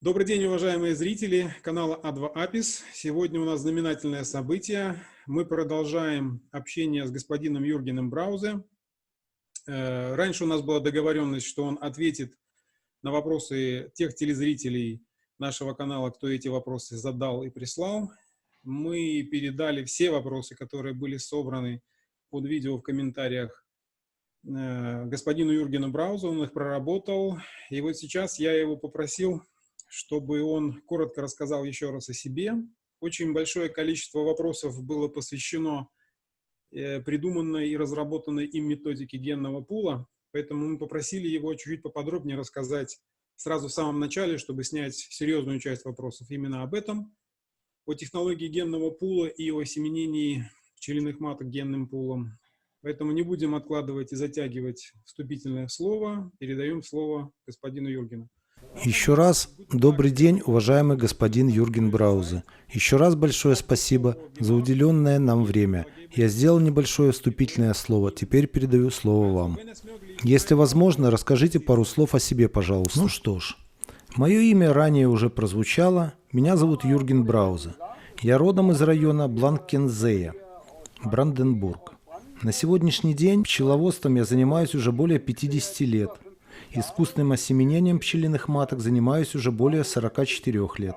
Добрый день, уважаемые зрители канала А2 Апис. Сегодня у нас знаменательное событие. Мы продолжаем общение с господином Юргеном Браузе. Раньше у нас была договоренность, что он ответит на вопросы тех телезрителей нашего канала, кто эти вопросы задал и прислал. Мы передали все вопросы, которые были собраны под видео в комментариях господину Юргену Браузу. Он их проработал. И вот сейчас я его попросил, чтобы он коротко рассказал еще раз о себе. Очень большое количество вопросов было посвящено придуманной и разработанной им методике генного пула, поэтому мы попросили его чуть-чуть поподробнее рассказать сразу в самом начале, чтобы снять серьезную часть вопросов именно об этом, о технологии генного пула и о осеменении пчелиных маток генным пулом. Поэтому не будем откладывать и затягивать вступительное слово. Передаем слово господину Юргену. Еще раз добрый день, уважаемый господин Юрген Браузе. Еще раз большое спасибо за уделенное нам время. Я сделал небольшое вступительное слово, теперь передаю слово вам. Если возможно, расскажите пару слов о себе, пожалуйста. Ну что ж, мое имя ранее уже прозвучало. Меня зовут Юрген Браузе. Я родом из района Бланкензея, Бранденбург. На сегодняшний день пчеловодством я занимаюсь уже более 50 лет. Искусственным осеменением пчелиных маток занимаюсь уже более 44 лет.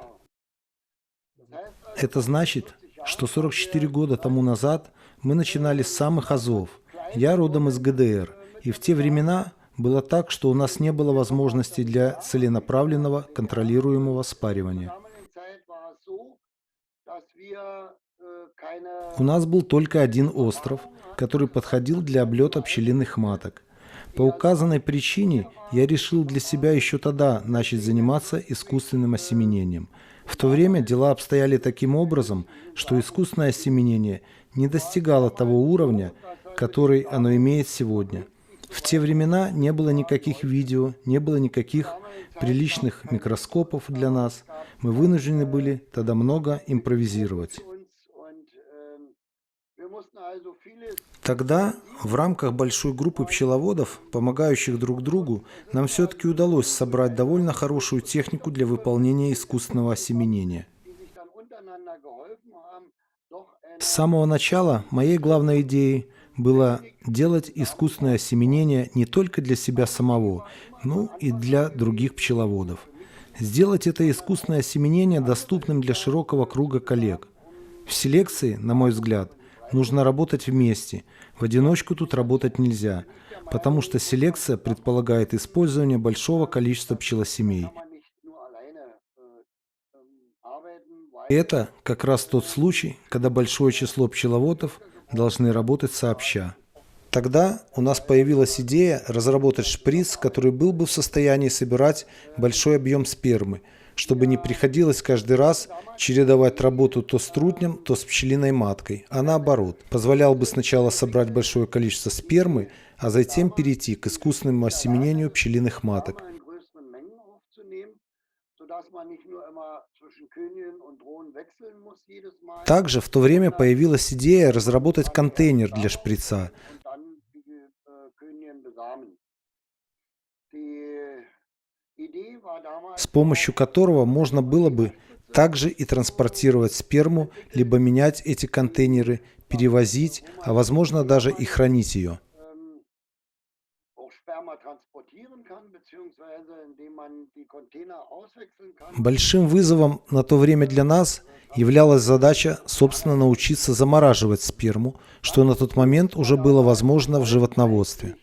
Это значит, что 44 года тому назад мы начинали с самых азов. Я родом из ГДР, и в те времена было так, что у нас не было возможности для целенаправленного контролируемого спаривания. У нас был только один остров, который подходил для облета пчелиных маток. По указанной причине я решил для себя еще тогда начать заниматься искусственным осеменением. В то время дела обстояли таким образом, что искусственное осеменение не достигало того уровня, который оно имеет сегодня. В те времена не было никаких видео, не было никаких приличных микроскопов для нас. Мы вынуждены были тогда много импровизировать. Тогда в рамках большой группы пчеловодов, помогающих друг другу, нам все-таки удалось собрать довольно хорошую технику для выполнения искусственного осеменения. С самого начала моей главной идеей было делать искусственное осеменение не только для себя самого, но и для других пчеловодов. Сделать это искусственное осеменение доступным для широкого круга коллег. В селекции, на мой взгляд, нужно работать вместе. В одиночку тут работать нельзя, потому что селекция предполагает использование большого количества пчелосемей. Это как раз тот случай, когда большое число пчеловодов должны работать сообща. Тогда у нас появилась идея разработать шприц, который был бы в состоянии собирать большой объем спермы, чтобы не приходилось каждый раз чередовать работу то с трутнем, то с пчелиной маткой, а наоборот, позволял бы сначала собрать большое количество спермы, а затем перейти к искусственному осеменению пчелиных маток. Также в то время появилась идея разработать контейнер для шприца, с помощью которого можно было бы также и транспортировать сперму, либо менять эти контейнеры, перевозить, а возможно даже и хранить ее. Большим вызовом на то время для нас являлась задача, собственно, научиться замораживать сперму, что на тот момент уже было возможно в животноводстве.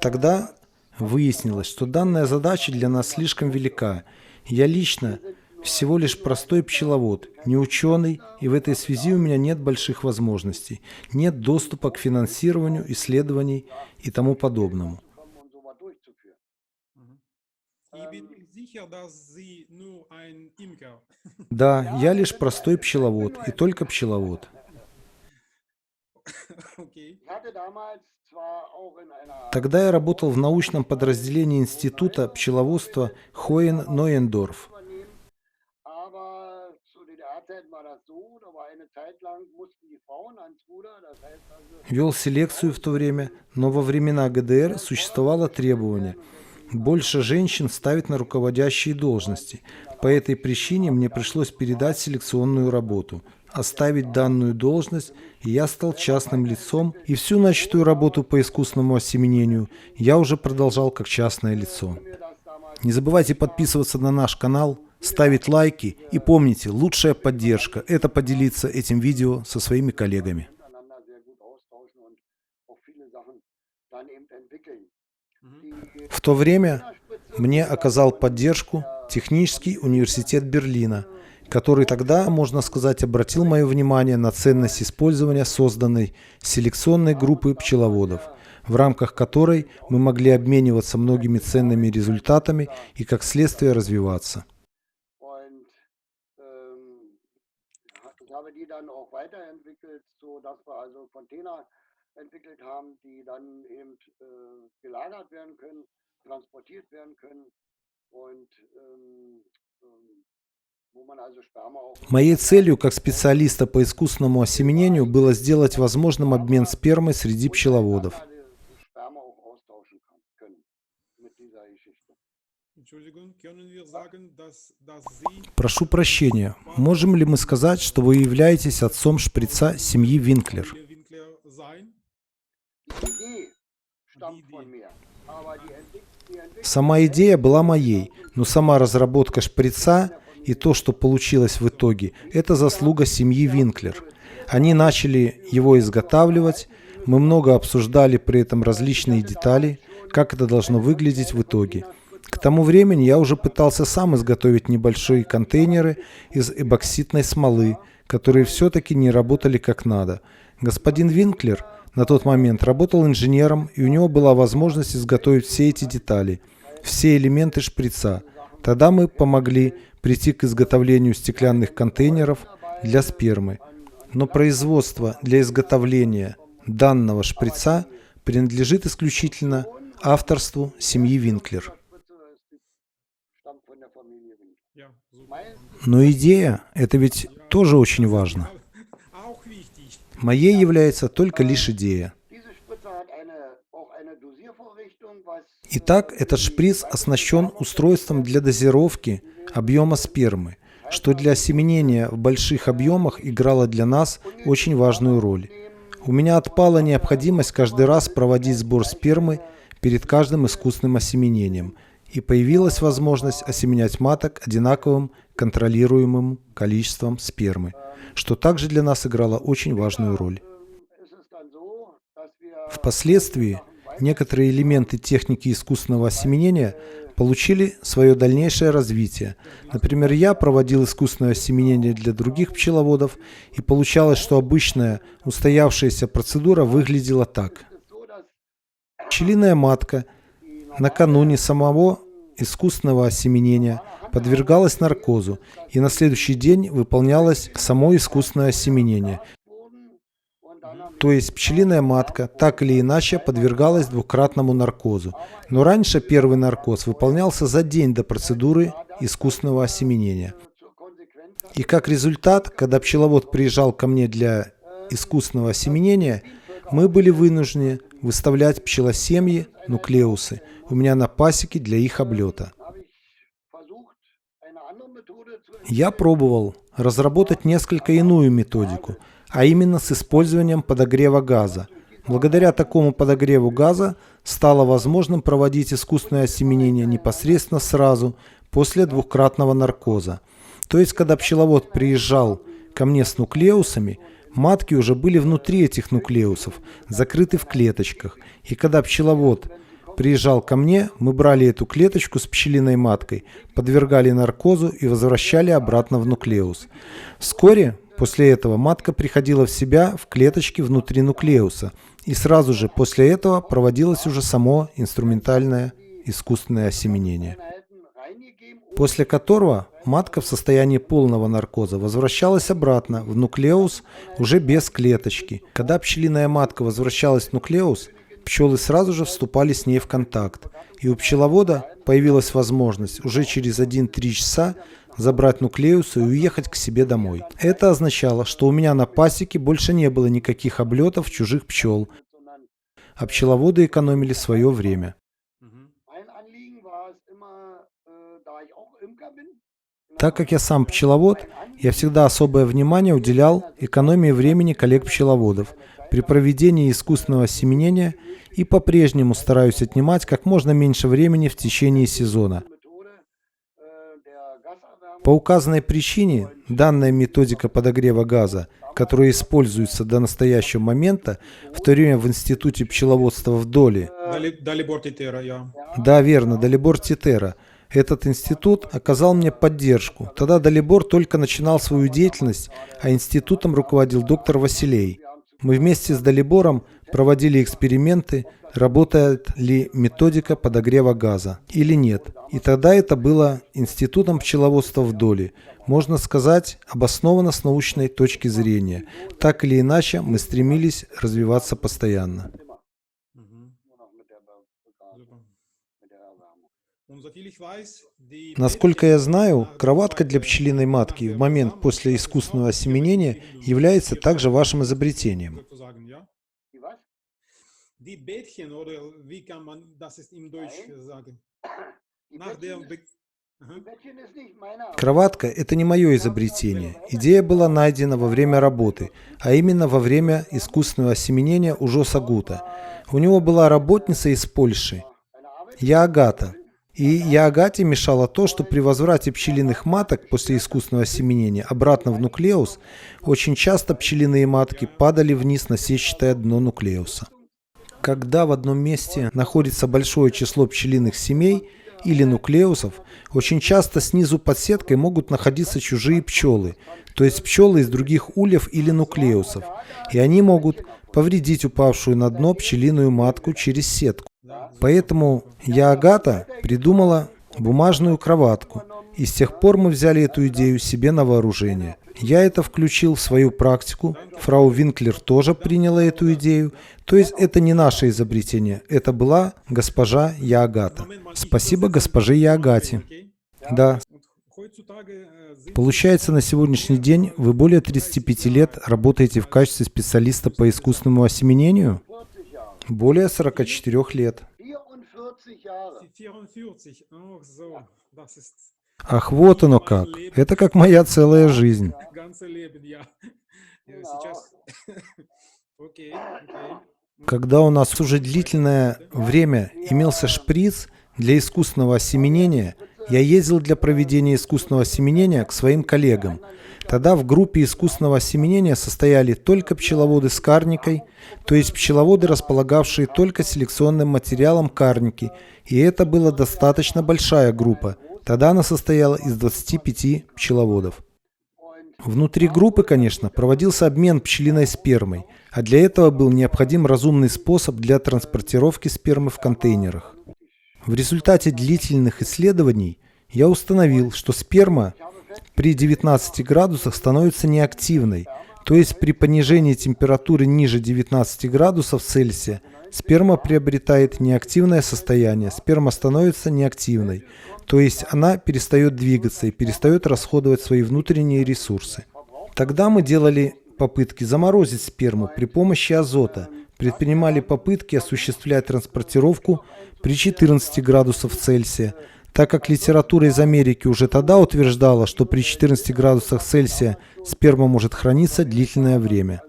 Тогда выяснилось, что данная задача для нас слишком велика. Я лично всего лишь простой пчеловод, не ученый, и в этой связи у меня нет больших возможностей, нет доступа к финансированию, исследований и тому подобному. Да, я лишь простой пчеловод, и только пчеловод. Тогда я работал в научном подразделении Института пчеловодства Хоен-Нойендорф. Вел селекцию в то время, но во времена ГДР существовало требование больше женщин ставить на руководящие должности. По этой причине мне пришлось передать селекционную работу, оставить данную должность, и я стал частным лицом, и всю начатую работу по искусственному осеменению я уже продолжал как частное лицо. Не забывайте подписываться на наш канал, ставить лайки, и помните, лучшая поддержка – это поделиться этим видео со своими коллегами. В то время мне оказал поддержку Технический университет Берлина, который тогда, можно сказать, обратил мое внимание на ценность использования созданной селекционной группы пчеловодов, в рамках которой мы могли обмениваться многими ценными результатами и, как следствие, развиваться. Моей целью как специалиста по искусственному осеменению было сделать возможным обмен спермой среди пчеловодов. Прошу прощения, можем ли мы сказать, что вы являетесь отцом шприца семьи Винклер? Сама идея была моей, но сама разработка шприца и то, что получилось в итоге, это заслуга семьи Винклер. Они начали его изготавливать, мы много обсуждали при этом различные детали, как это должно выглядеть в итоге. К тому времени я уже пытался сам изготовить небольшие контейнеры из эбоксидной смолы, которые все-таки не работали как надо. Господин Винклер на тот момент работал инженером, и у него была возможность изготовить все эти детали, все элементы шприца. Тогда мы помогли прийти к изготовлению стеклянных контейнеров для спермы. Но производство для изготовления данного шприца принадлежит исключительно авторству семьи Винклер. Но идея – это ведь тоже очень важно. Моей является только лишь идея. Итак, этот шприц оснащен устройством для дозировки объема спермы, что для осеменения в больших объемах играло для нас очень важную роль. У меня отпала необходимость каждый раз проводить сбор спермы перед каждым искусственным осеменением, и появилась возможность осеменять маток одинаковым контролируемым количеством спермы, что также для нас играло очень важную роль. Впоследствии некоторые элементы техники искусственного осеменения получили свое дальнейшее развитие. Например, я проводил искусственное осеменение для других пчеловодов, и получалось, что обычная устоявшаяся процедура выглядела так. Пчелиная матка накануне самого искусственного осеменения подвергалась наркозу, и на следующий день выполнялось само искусственное осеменение. То есть пчелиная матка так или иначе подвергалась двукратному наркозу. Но раньше первый наркоз выполнялся за день до процедуры искусственного осеменения. И как результат, когда пчеловод приезжал ко мне для искусственного осеменения, мы были вынуждены выставлять пчелосемьи, нуклеусы, у меня на пасеке для их облета. Я пробовал разработать несколько иную методику, а именно с использованием подогрева газа. Благодаря такому подогреву газа стало возможным проводить искусственное осеменение непосредственно сразу после двукратного наркоза. То есть, когда пчеловод приезжал ко мне с нуклеусами, матки уже были внутри этих нуклеусов, закрыты в клеточках. И когда пчеловод приезжал ко мне, мы брали эту клеточку с пчелиной маткой, подвергали наркозу и возвращали обратно в нуклеус. Вскоре после этого матка приходила в себя в клеточке внутри нуклеуса, и сразу же после этого проводилось уже само инструментальное искусственное осеменение, после которого матка в состоянии полного наркоза возвращалась обратно в нуклеус уже без клеточки. Когда пчелиная матка возвращалась в нуклеус, пчелы сразу же вступали с ней в контакт, и у пчеловода появилась возможность уже через 1-3 часа забрать нуклеусы и уехать к себе домой. Это означало, что у меня на пасеке больше не было никаких облетов чужих пчел, а пчеловоды экономили свое время. Так как я сам пчеловод, я всегда особое внимание уделял экономии времени коллег-пчеловодов при проведении искусственного осеменения и по-прежнему стараюсь отнимать как можно меньше времени в течение сезона. По указанной причине данная методика подогрева газа, которая используется до настоящего момента, в то время в Институте пчеловодства в Доле, да, верно, Далибор Титера, этот институт оказал мне поддержку. Тогда Далибор только начинал свою деятельность, а институтом руководил доктор Василей. Мы вместе с Далибором проводили эксперименты, работает ли методика подогрева газа или нет. И тогда это было Институтом пчеловодства в Доле. Можно сказать, обоснованно с научной точки зрения. Так или иначе, мы стремились развиваться постоянно. Насколько я знаю, кроватка для пчелиной матки в момент после искусственного осеменения является также вашим изобретением. Кроватка – это не мое изобретение. Идея была найдена во время работы, а именно во время искусственного осеменения у Жоса Гута. У него была работница из Польши, Яагата. И Яагате мешало то, что при возврате пчелиных маток после искусственного осеменения обратно в нуклеус, очень часто пчелиные матки падали вниз на сетчатое дно нуклеуса. Когда в одном месте находится большое число пчелиных семей или нуклеусов, очень часто снизу под сеткой могут находиться чужие пчелы, то есть пчелы из других ульев или нуклеусов, и они могут повредить упавшую на дно пчелиную матку через сетку. Поэтому Яагата придумала бумажную кроватку, и с тех пор мы взяли эту идею себе на вооружение. Я это включил в свою практику, фрау Винклер тоже приняла эту идею, то есть это не наше изобретение, это была госпожа Яагата. Спасибо госпоже Яагате. Да. Получается, на сегодняшний день вы более 35 лет работаете в качестве специалиста по искусственному осеменению? Более 44 лет. Ах, вот оно как. Это как моя целая жизнь. Когда у нас уже длительное время имелся шприц для искусственного осеменения, я ездил для проведения искусственного осеменения к своим коллегам. Тогда в группе искусственного осеменения состояли только пчеловоды с карникой, то есть пчеловоды, располагавшие только селекционным материалом карники, и это была достаточно большая группа. Тогда она состояла из 25 пчеловодов. Внутри группы, конечно, проводился обмен пчелиной спермой, а для этого был необходим разумный способ для транспортировки спермы в контейнерах. В результате длительных исследований я установил, что сперма при 19 градусах становится неактивной, то есть при понижении температуры ниже 19 градусов Цельсия сперма приобретает неактивное состояние, сперма становится неактивной, то есть она перестает двигаться и перестает расходовать свои внутренние ресурсы. Тогда мы делали попытки заморозить сперму при помощи азота, предпринимали попытки осуществлять транспортировку при 14 градусах Цельсия, так как литература из Америки уже тогда утверждала, что при 14 градусах Цельсия сперма может храниться длительное время.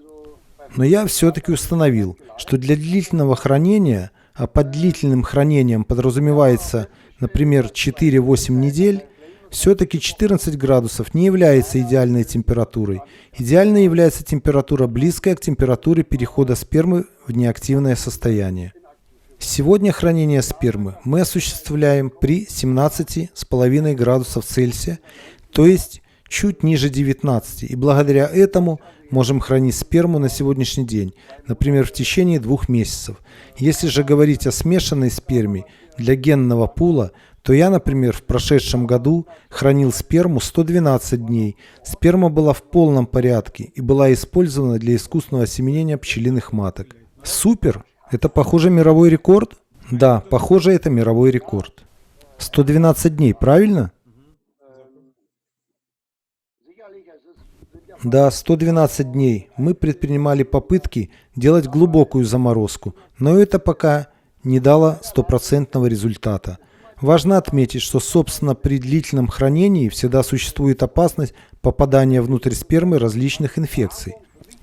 Но я все-таки установил, что для длительного хранения, а под длительным хранением подразумевается, например, 4-8 недель, все-таки 14 градусов не является идеальной температурой. Идеальной является температура, близкая к температуре перехода спермы в неактивное состояние. Сегодня хранение спермы мы осуществляем при 17,5 градусов Цельсия, то есть чуть ниже 19, и благодаря этому можем хранить сперму на сегодняшний день, например, в течение 2 месяцев. Если же говорить о смешанной сперме для генного пула, то я, например, в прошедшем году хранил сперму 112 дней. Сперма была в полном порядке и была использована для искусственного осеменения пчелиных маток. Супер! Это, похоже, мировой рекорд? Да, похоже, это мировой рекорд. 112 дней, правильно? Да, 112 дней. Мы предпринимали попытки делать глубокую заморозку, но это пока не дало стопроцентного результата. Важно отметить, что, собственно, при длительном хранении всегда существует опасность попадания внутрь спермы различных инфекций.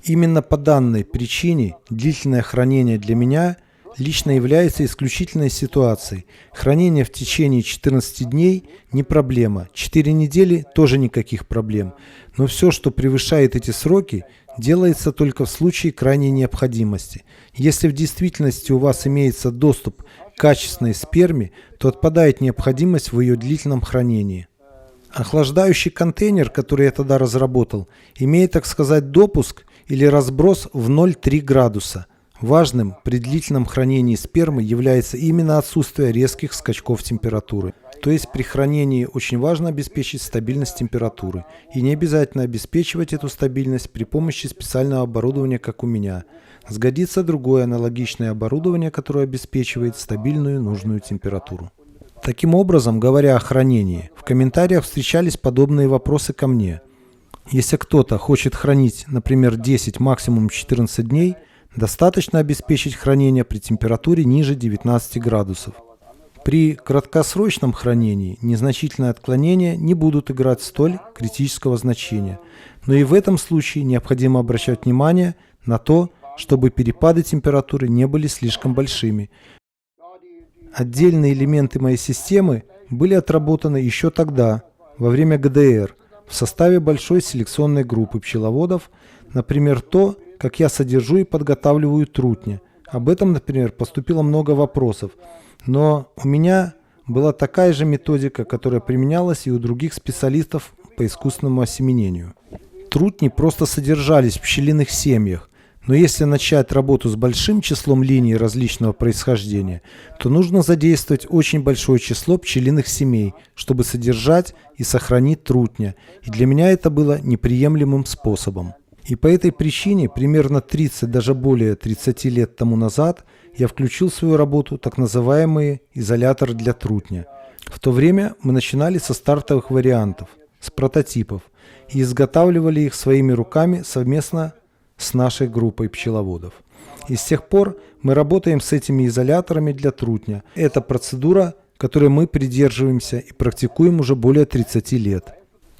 Именно по данной причине длительное хранение для меня лично является исключительной ситуацией. Хранение в течение 14 дней не проблема, 4 недели тоже никаких проблем. Но все, что превышает эти сроки, делается только в случае крайней необходимости. Если в действительности у вас имеется доступ к качественной сперме, то отпадает необходимость в ее длительном хранении. Охлаждающий контейнер, который я тогда разработал, имеет, так сказать, допуск или разброс в 0,3 градуса. Важным при длительном хранении спермы является именно отсутствие резких скачков температуры. То есть при хранении очень важно обеспечить стабильность температуры. И не обязательно обеспечивать эту стабильность при помощи специального оборудования, как у меня. Сгодится другое аналогичное оборудование, которое обеспечивает стабильную нужную температуру. Таким образом, говоря о хранении, в комментариях встречались подобные вопросы ко мне. Если кто-то хочет хранить, например, 10, максимум 14 дней, достаточно обеспечить хранение при температуре ниже 19 градусов. При краткосрочном хранении незначительные отклонения не будут играть столь критического значения. Но и в этом случае необходимо обращать внимание на то, чтобы перепады температуры не были слишком большими. Отдельные элементы моей системы были отработаны еще тогда, во время ГДР, в составе большой селекционной группы пчеловодов, например, то, как я содержу и подготавливаю трутня. Об этом, например, поступило много вопросов, но у меня была такая же методика, которая применялась и у других специалистов по искусственному осеменению. Трутни просто содержались в пчелиных семьях, но если начать работу с большим числом линий различного происхождения, то нужно задействовать очень большое число пчелиных семей, чтобы содержать и сохранить трутня, и для меня это было неприемлемым способом. И по этой причине примерно 30, даже более 30 лет тому назад я включил в свою работу так называемые изоляторы для трутня. В то время мы начинали со стартовых вариантов, с прототипов, и изготавливали их своими руками совместно с нашей группой пчеловодов. И с тех пор мы работаем с этими изоляторами для трутня. Это процедура, которой мы придерживаемся и практикуем уже более 30 лет.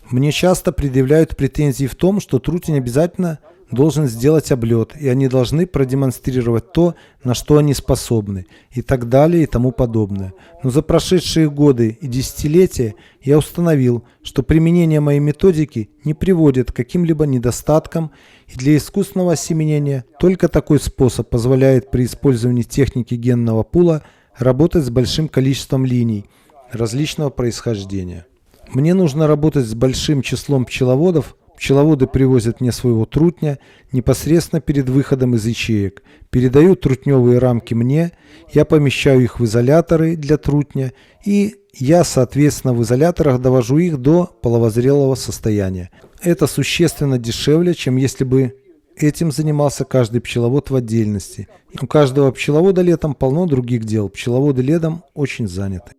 Мне часто предъявляют претензии в том, что трутень обязательно должен сделать облет, и они должны продемонстрировать то, на что они способны, и так далее, и тому подобное. Но за прошедшие годы и десятилетия я установил, что применение моей методики не приводит к каким-либо недостаткам, и для искусственного осеменения только такой способ позволяет при использовании техники генного пула работать с большим количеством линий различного происхождения. Мне нужно работать с большим числом пчеловодов. Пчеловоды привозят мне своего трутня непосредственно перед выходом из ячеек, передают трутневые рамки мне, я помещаю их в изоляторы для трутня, и я, соответственно, в изоляторах довожу их до половозрелого состояния. Это существенно дешевле, чем если бы этим занимался каждый пчеловод в отдельности. У каждого пчеловода летом полно других дел, пчеловоды летом очень заняты.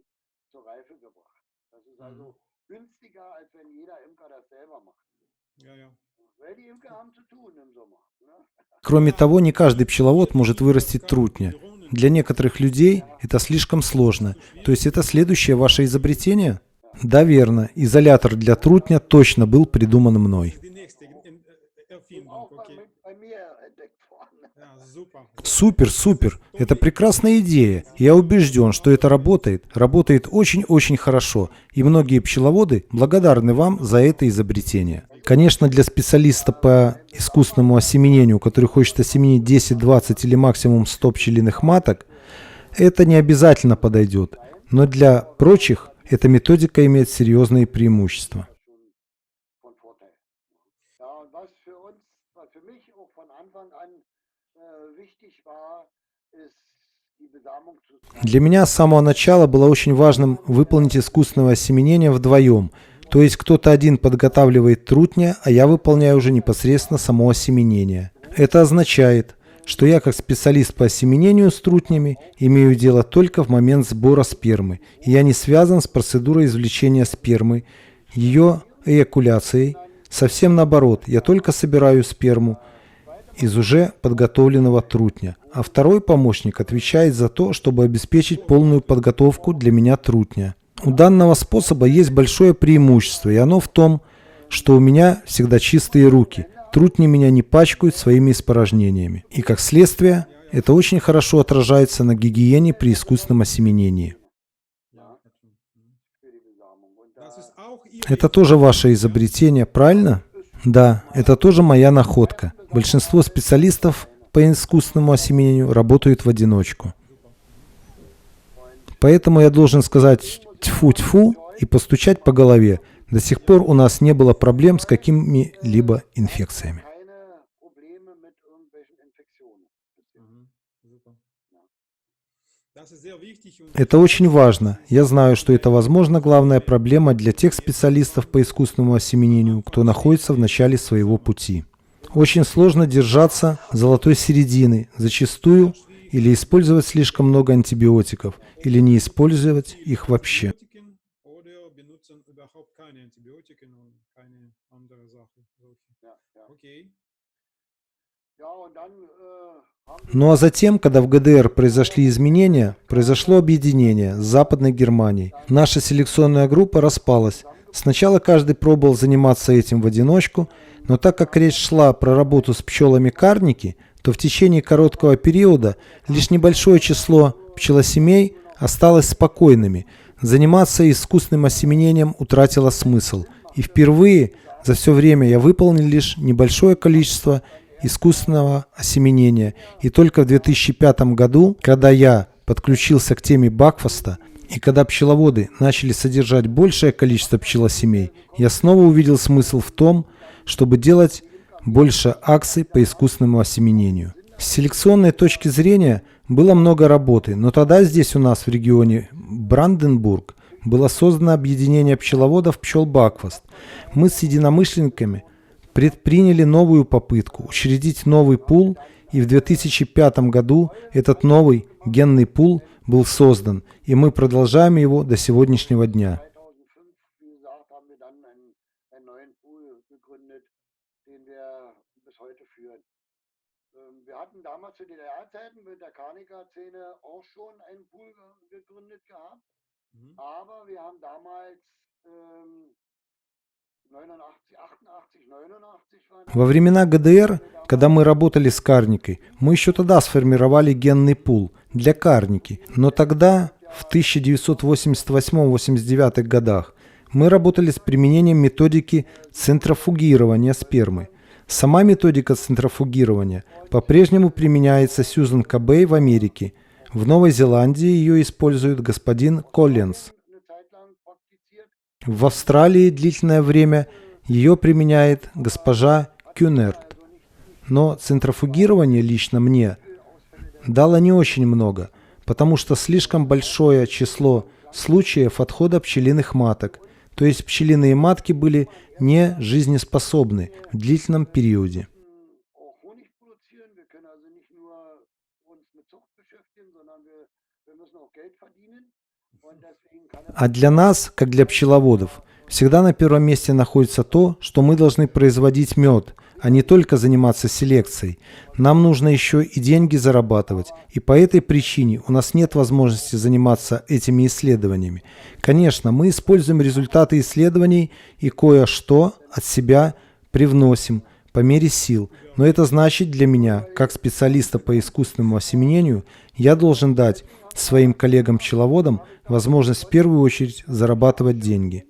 Кроме того, не каждый пчеловод может вырастить трутня. Для некоторых людей это слишком сложно. То есть это следующее ваше изобретение? Да, верно. Изолятор для трутня точно был придуман мной. Супер, супер. Это прекрасная идея. Я убежден, что это работает. Работает очень-очень хорошо. И многие пчеловоды благодарны вам за это изобретение. Конечно, для специалиста по искусственному осеменению, который хочет осеменить 10, 20 или максимум 100 пчелиных маток, это не обязательно подойдет. Но для прочих эта методика имеет серьезные преимущества. Для меня с самого начала было очень важным выполнить искусственное осеменение вдвоем. То есть кто-то один подготавливает трутня, а я выполняю уже непосредственно само осеменение. Это означает, что я как специалист по осеменению с трутнями имею дело только в момент сбора спермы, и я не связан с процедурой извлечения спермы, ее эякуляцией. Совсем наоборот, я только собираю сперму из уже подготовленного трутня, а второй помощник отвечает за то, чтобы обеспечить полную подготовку для меня трутня. У данного способа есть большое преимущество, и оно в том, что у меня всегда чистые руки. Трутни меня не пачкают своими испражнениями. И как следствие, это очень хорошо отражается на гигиене при искусственном осеменении. Это тоже ваше изобретение, правильно? Да, это тоже моя находка. Большинство специалистов по искусственному осеменению работают в одиночку. Поэтому я должен сказать тьфу-тьфу и постучать по голове. До сих пор у нас не было проблем с какими-либо инфекциями. Это очень важно. Я знаю, что это, возможно, главная проблема для тех специалистов по искусственному осеменению, кто находится в начале своего пути. Очень сложно держаться золотой середины, зачастую или использовать слишком много антибиотиков, или не использовать их вообще. Ну а затем, когда в ГДР произошли изменения, произошло объединение с Западной Германией. Наша селекционная группа распалась. Сначала каждый пробовал заниматься этим в одиночку, но так как речь шла про работу с пчелами карники, то в течение короткого периода лишь небольшое число пчелосемей осталось спокойными. Заниматься искусственным осеменением утратило смысл. И впервые за все время я выполнил лишь небольшое количество искусственного осеменения. И только в 2005 году, когда я подключился к теме Бакфаста, и когда пчеловоды начали содержать большее количество пчелосемей, я снова увидел смысл в том, чтобы делать больше акций по искусственному осеменению. С селекционной точки зрения было много работы, но тогда здесь у нас в регионе Бранденбург было создано объединение пчеловодов пчел Бакфаст. Мы с единомышленниками предприняли новую попытку учредить новый пул, и в 2005 году этот новый генный пул был создан, и мы продолжаем его до сегодняшнего дня. Во времена ГДР, когда мы работали с карникой, мы еще тогда сформировали генный пул для карники, но тогда, в 1988-89 годах, мы работали с применением методики центрофугирования спермы. Сама методика центрофугирования по-прежнему применяется Сьюзен Кабей в Америке. В Новой Зеландии ее использует господин Коллинз. В Австралии длительное время ее применяет госпожа Кюнерт. Но центрофугирование лично мне дало не очень много, потому что слишком большое число случаев отхода пчелиных маток, то есть пчелиные матки были не жизнеспособны в длительном периоде. А для нас, как для пчеловодов, всегда на первом месте находится то, что мы должны производить мед, а не только заниматься селекцией. Нам нужно еще и деньги зарабатывать, и по этой причине у нас нет возможности заниматься этими исследованиями. Конечно, мы используем результаты исследований и кое-что от себя привносим по мере сил, но это значит для меня, как специалиста по искусственному осеменению, я должен дать своим коллегам-пчеловодам возможность в первую очередь зарабатывать деньги.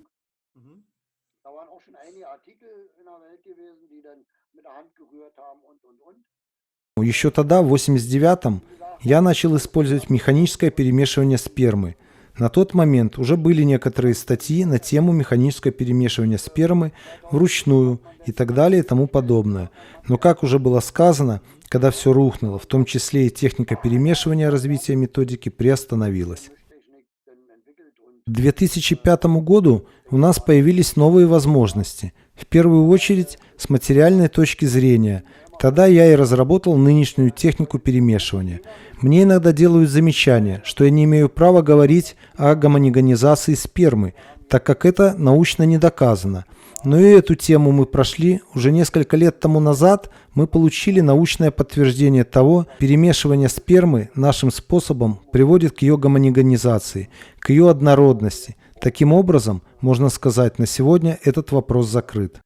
Еще тогда, в 1989-м, я начал использовать механическое перемешивание спермы. На тот момент уже были некоторые статьи на тему механического перемешивания спермы вручную и так далее и тому подобное. Но, как уже было сказано, когда все рухнуло, в том числе и техника перемешивания развития методики приостановилась. К 2005 году у нас появились новые возможности. В первую очередь, с материальной точки зрения, Тогда я и разработал нынешнюю технику перемешивания. Мне иногда делают замечание, что я не имею права говорить о гомонигонизации спермы, так как это научно не доказано. Но и эту тему мы прошли уже несколько лет тому назад. Мы получили научное подтверждение того, перемешивание спермы нашим способом приводит к ее гомонигонизации, к ее однородности. Таким образом, можно сказать, на сегодня этот вопрос закрыт.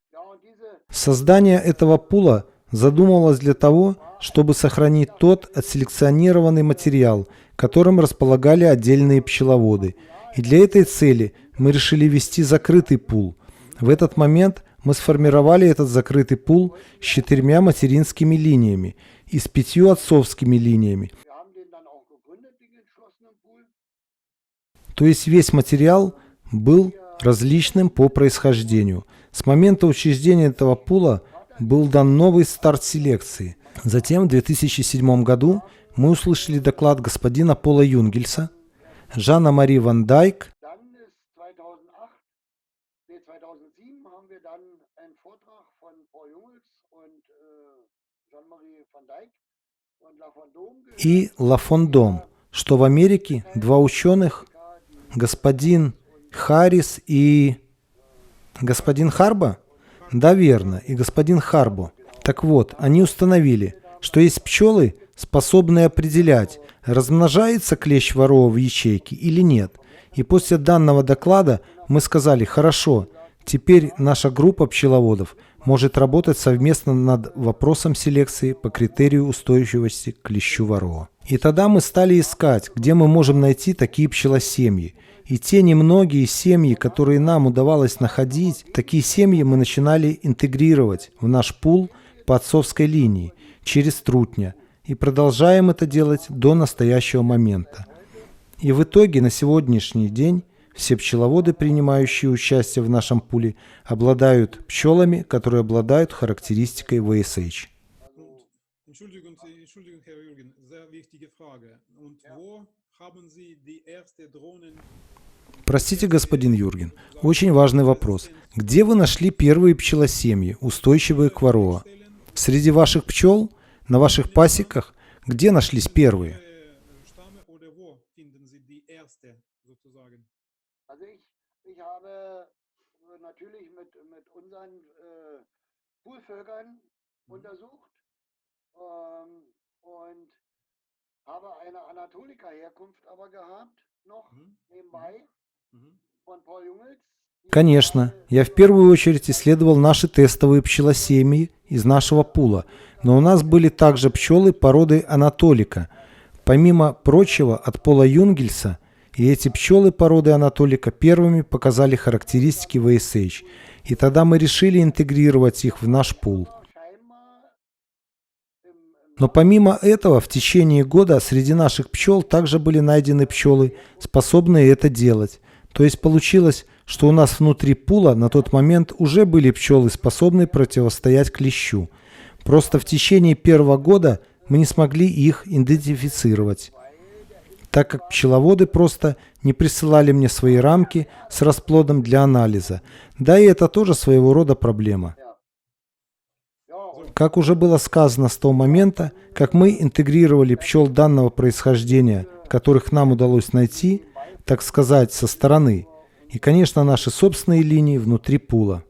Создание этого пула задумывалось для того, чтобы сохранить тот отселекционированный материал, которым располагали отдельные пчеловоды. И для этой цели мы решили ввести закрытый пул. В этот момент мы сформировали этот закрытый пул с 4 материнскими линиями и с 5 отцовскими линиями. То есть весь материал был различным по происхождению. С момента учреждения этого пула был дан новый старт селекции. Затем в 2007 году мы услышали доклад господина Пола Юнгельса, Жанна-Мари Ван Дайк, и Лафондом, что в Америке 2 ученых, господин Харрис и господин Харбо? Да, верно, и господин Харбо. Так вот, они установили, что есть пчелы, способные определять, размножается клещ ворова в ячейке или нет. И после данного доклада мы сказали: хорошо, теперь наша группа пчеловодов может работать совместно над вопросом селекции по критерию устойчивости к клещу ворова. И тогда мы стали искать, где мы можем найти такие пчелосемьи. И те немногие семьи, которые нам удавалось находить, такие семьи мы начинали интегрировать в наш пул по отцовской линии через трутня. И продолжаем это делать до настоящего момента. И в итоге на сегодняшний день все пчеловоды, принимающие участие в нашем пуле, обладают пчелами, которые обладают характеристикой VSH. Простите, господин Юрген, очень важный вопрос. Где вы нашли первые пчелосемьи, устойчивые к ворова? Среди ваших пчел? На ваших пасеках? Где нашлись первые? Конечно, я в первую очередь исследовал наши тестовые пчелосемьи из нашего пула, но у нас были также пчелы породы Анатолика, помимо прочего от Пола Юнгельса, и эти пчелы породы Анатолика первыми показали характеристики VSH, и тогда мы решили интегрировать их в наш пул. Но помимо этого, в течение года среди наших пчел также были найдены пчелы, способные это делать. То есть получилось, что у нас внутри пула на тот момент уже были пчелы, способные противостоять клещу. Просто в течение первого года мы не смогли их идентифицировать, так как пчеловоды просто не присылали мне свои рамки с расплодом для анализа. Да и это тоже своего рода проблема. Как уже было сказано с того момента, как мы интегрировали пчел данного происхождения, которых нам удалось найти, так сказать, со стороны, и, конечно, наши собственные линии внутри пула.